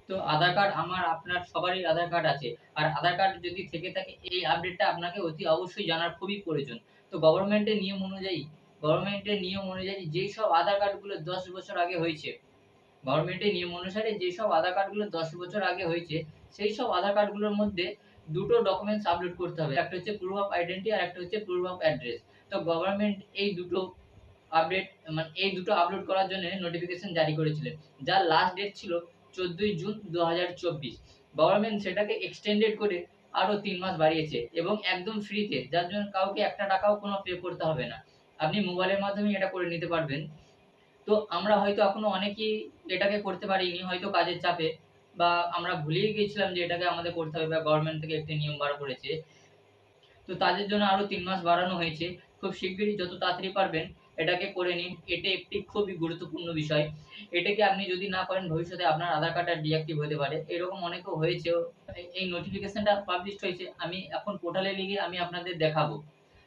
তো আধার কার্ড আমার আপনার সবারই আধার কার্ড আছে। আর আধার কার্ড যদি থেকে থাকে এই আপডেটটা আপনাকে অতি অবশ্যই জানার খুবই প্রয়োজন। তো গভর্নমেন্টের নিয়ম অনুযায়ী যেসব আধার কার্ডগুলো ১০ বছর আগে হয়েছে, গভর্নমেন্টের নিয়ম অনুসারে যেসব আধার কার্ডগুলো ১০ বছর আগে হয়েছে, সেই সব আধার কার্ডগুলোর মধ্যে ২ টো ডকুমেন্টস আপলোড করতে হবে। একটা হচ্ছে প্রুফ অফ আইডেন্টিটি আর একটা হচ্ছে প্রুফ অফ অ্যাড্রেস। তো গভর্নমেন্ট আপডেট এই দুটো আপলোড করার জন্য নোটিফিকেশন জারি করেছিলেন। যার লাস্ট ডেট ছিল ১৪ই জুন ২০২৪। গভর্নমেন্ট সেটাকে এক্সটেন্ডেড করে আরো ৩ মাস বাড়িয়েছে এবং একদম ফ্রিতে, যার জন্য কাউকে একটা টাকাও কোনো পে করতে হবে না। আপনি মোবাইলের মাধ্যমেই এটা করে নিতে পারবেন। তো আমরা হয়তো এখনো অনেকেই এটাকে করতে পারিনি, হয়তো কাজের চাপে, বা আমরা ভুলেই গিয়েছিলাম যে এটাকে আমাদের করতে হবে বা গভর্নমেন্ট থেকে একটি নিয়ম বার করেছে। তো তাদের জন্য আরো ৩ মাস বাড়ানো হয়েছে। খুব শিগগিরই যত তাড়াতাড়ি পারবেন এটাকে করে নিন। এটা একটি খুবই গুরুত্বপূর্ণ বিষয়। এটাকে আপনি যদি না করেন ভবিষ্যতে আপনার আধার কার্ডটা ডিঅ্যাক্টিভ হতে পারে। এরকম অনেকেও হয়েছেও। এই নোটিফিকেশনটা পাবলিশড হয়েছে। আমি এখন পোর্টালে লিগে আমি আপনাদের দেখাবো।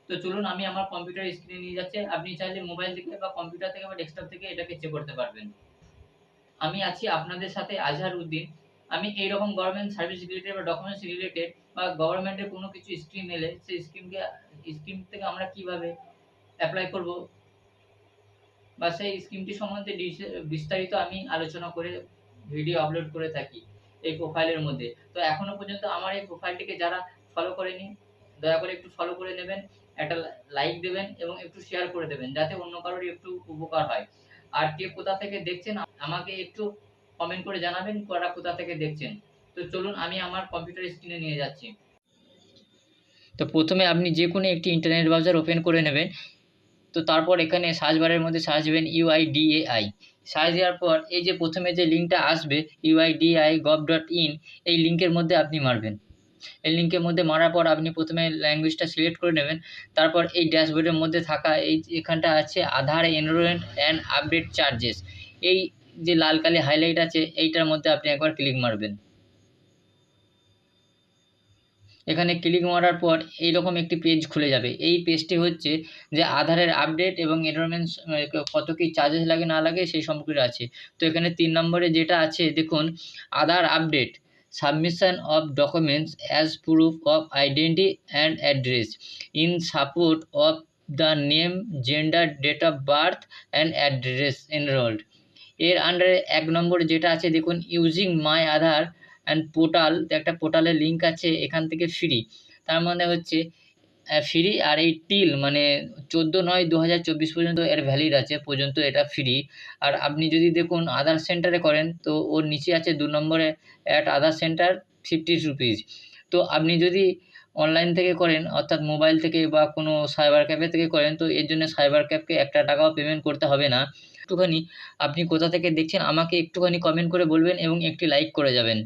তো চলুন আমি আমার কম্পিউটার স্ক্রিনে নিয়ে যাচ্ছি। আপনি চাইলে মোবাইল থেকে বা কম্পিউটার থেকে বা ডেস্কটপ থেকে এটাকে চেক করতে পারবেন। আমি আছি আপনাদের সাথে আজহার উদ্দিন। আমি এইরকম গভর্নমেন্ট সার্ভিস রিলেটেড বা ডকুমেন্টস রিলেটেড বা গভর্নমেন্টের কোনো কিছু স্কিম এলে সেই স্কিম থেকে আমরা কিভাবে এপ্লাই করব বা সেই স্কিমটি সম্বন্ধে বিস্তারিত আমি আলোচনা করে ভিডিও আপলোড করে থাকি এই প্রোফাইলের মধ্যে। তো এখনো পর্যন্ত আমার এই প্রোফাইলটিকে যারা ফলো করেনি, দয়া করে একটু ফলো করে নেবেন, একটা লাইক দেবেন এবং একটু শেয়ার করে দেবেন যাতে অন্য কারোর একটু উপকার হয়। আর কে কোথা থেকে দেখছেন আমাকে একটু কমেন্ট করে জানাবেন কারা কোথা থেকে দেখছেন। তো চলুন আমি আমার কম্পিউটার স্ক্রিনে নিয়ে যাচ্ছি। তো প্রথমে আপনি যে কোনো একটি ইন্টারনেট ব্রাউজার ওপেন করে নেবেন। তো তারপর এখানে সার্চ বারের মধ্যে সার্চ দেবেন UIDAI। সার্চ দেওয়ার পর এই যে প্রথমে যে লিঙ্কটা আসবে uidai.gov.in, এই লিঙ্কের মধ্যে আপনি মারবেন। এই লিঙ্কের মধ্যে মারার পর আপনি প্রথমে ল্যাঙ্গুয়েজটা সিলেক্ট করে নেবেন। তারপর এই ড্যাশবোর্ডের মধ্যে থাকা এই এখানটা আছে আধার এনরোলমেন্ট অ্যান্ড আপডেট চার্জেস, এই যে লাল কালি হাইলাইট আছে এইটার মধ্যে আপনি একবার ক্লিক মারবেন। এখানে ক্লিক মারার পর এইরকম একটি পেজ খুলে যাবে। এই পেজটি হচ্ছে যে আধারের আপডেট এবং এনরোলমেন্টস কত কী চার্জেস লাগে না লাগে সেই সম্পর্কে আছে। তো এখানে ৩ নম্বরে যেটা আছে দেখুন, Aadhaar update submission of documents as proof of identity and address in support of the name, gender, date of birth and address enrolled. এর আন্ডারে ১ নম্বরে যেটা আছে দেখুন, using my Aadhaar and portal, একটা পোর্টালের লিঙ্ক আছে এখান থেকে ফ্রি। তার মানে হচ্ছে ফ্রি, আর এই টিল মানে 14/9/2024 পর্যন্ত এর ভ্যালিড আছে, পর্যন্ত এটা ফ্রি। আর আপনি যদি দেখুন আধার সেন্টারে করেন তো ওর নিচে আছে ২ নম্বরে অ্যাট আধার সেন্টার 50 রুপিস। তো আপনি যদি অনলাইন থেকে করেন অর্থাৎ মোবাইল থেকে বা কোনো সাইবার ক্যাফে থেকে করেন তো এর জন্য সাইবার ক্যাফকে ১ টাকাও পেমেন্ট করতে হবে না। একটুখানি আপনি কোথা থেকে দেখছেন আমাকে একটুখানি কমেন্ট করে বলবেন এবং একটি লাইক করে যাবেন।